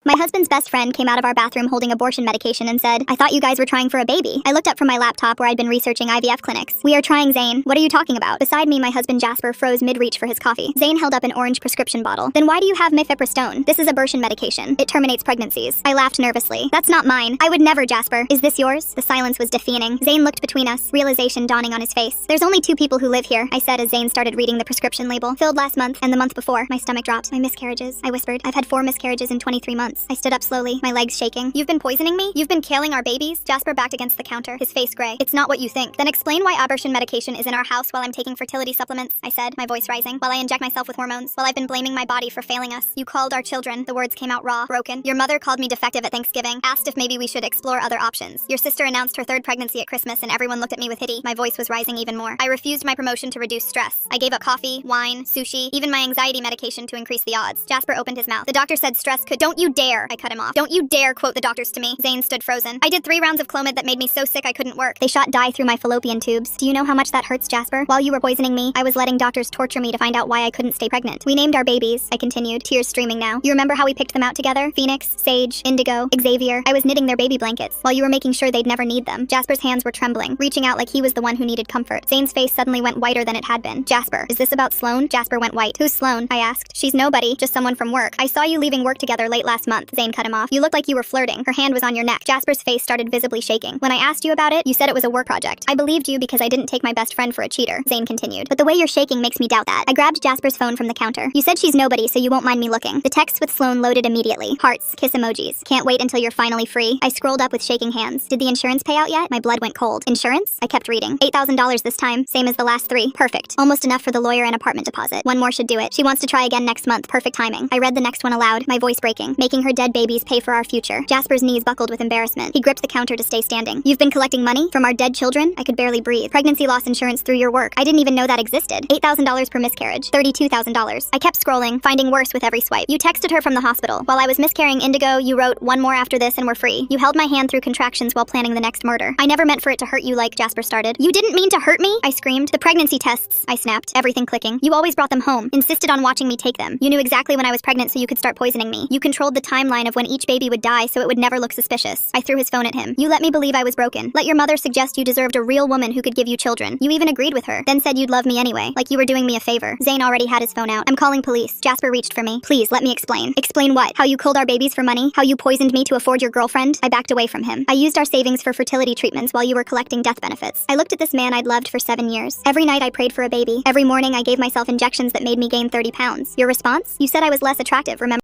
My husband's best friend came out of our bathroom holding abortion medication and said, "I thought you guys were trying for a baby." I looked up from my laptop where I'd been researching IVF clinics. "We are trying, Zane. What are you talking about?" Beside me, my husband Jasper froze mid-reach for his coffee. Zane held up an orange prescription bottle. "Then why do you have mifepristone? This is abortion medication. It terminates pregnancies." I laughed nervously. "That's not mine. I would never, Jasper. Is this yours?" The silence was deafening. Zane looked between us, realization dawning on his face. "There's only 2 people who live here," I said as Zane started reading the prescription label. "Filled last month and the month before." My stomach dropped. "My miscarriages," I whispered. "I've had 4 miscarriages in 23 months. I stood up slowly, my legs shaking. "You've been poisoning me? You've been killing our babies?" Jasper backed against the counter, his face gray. "It's not what you think." "Then explain why abortion medication is in our house while I'm taking fertility supplements," I said, my voice rising, "while I inject myself with hormones, while I've been blaming my body for failing us. You called our children," the words came out raw, broken. "Your mother called me defective at Thanksgiving, asked if maybe we should explore other options. Your sister announced her 3rd pregnancy at Christmas and everyone looked at me with pity." My voice was rising even more. "I refused my promotion to reduce stress. I gave up coffee, wine, sushi, even my anxiety medication to increase the odds." Jasper opened his mouth. "The doctor said stress could—" "Don't you dare!" I cut him off. "Don't you dare quote the doctors to me." Zane stood frozen. "I did 3 rounds of Clomid that made me so sick I couldn't work. They shot dye through my fallopian tubes. Do you know how much that hurts, Jasper? While you were poisoning me, I was letting doctors torture me to find out why I couldn't stay pregnant. We named our babies," I continued, tears streaming now. "You remember how we picked them out together? Phoenix, Sage, Indigo, Xavier. I was knitting their baby blankets while you were making sure they'd never need them." Jasper's hands were trembling, reaching out like he was the one who needed comfort. Zane's face suddenly went whiter than it had been. "Jasper, is this about Sloan?" Jasper went white. "Who's Sloan?" I asked. "She's nobody, just someone from work. I saw you leaving work together late last month." Zane cut him off. "You looked like you were flirting." Her hand was on your neck. Jasper's face started visibly shaking. "When I asked you about it, you said it was a work project. I believed you because I didn't take my best friend for a cheater," Zane continued. "But the way you're shaking makes me doubt that." I grabbed Jasper's phone from the counter. "You said she's nobody, so you won't mind me looking." The text with Sloan loaded immediately. Hearts, kiss emojis. "Can't wait until you're finally free." I scrolled up with shaking hands. "Did the insurance pay out yet?" My blood went cold. "Insurance?" I kept reading. $8,000 this time, same as the last 3. Perfect. Almost enough for the lawyer and apartment deposit. 1 more should do it. She wants to try again next month. Perfect timing. I read the next one aloud, my voice breaking. "Making her dead babies pay for our future." Jasper's knees buckled with embarrassment. He gripped the counter to stay standing. "You've been collecting money from our dead children?" I could barely breathe. "Pregnancy loss insurance through your work." I didn't even know that existed. $8,000 per miscarriage. $32,000. I kept scrolling, finding worse with every swipe. "You texted her from the hospital. While I was miscarrying Indigo, you wrote 1 more after this and we're free." "You held my hand through contractions while planning the next murder." "I never meant for it to hurt you like," Jasper started. "You didn't mean to hurt me?" I screamed. "The pregnancy tests," I snapped, everything clicking. "You always brought them home, insisted on watching me take them. You knew exactly when I was pregnant so you could start poisoning me. You controlled the timeline of when each baby would die so it would never look suspicious." I threw his phone at him. "You let me believe I was broken. Let your mother suggest you deserved a real woman who could give you children. You even agreed with her, then said you'd love me anyway, like you were doing me a favor." Zane already had his phone out. "I'm calling police." Jasper reached for me. "Please, let me explain." "Explain what? How you culled our babies for money? How you poisoned me to afford your girlfriend?" I backed away from him. "I used our savings for fertility treatments while you were collecting death benefits." I looked at this man I'd loved for 7 years. Every night I prayed for a baby. Every morning I gave myself injections that made me gain 30 pounds. Your response? You said I was less attractive, remember?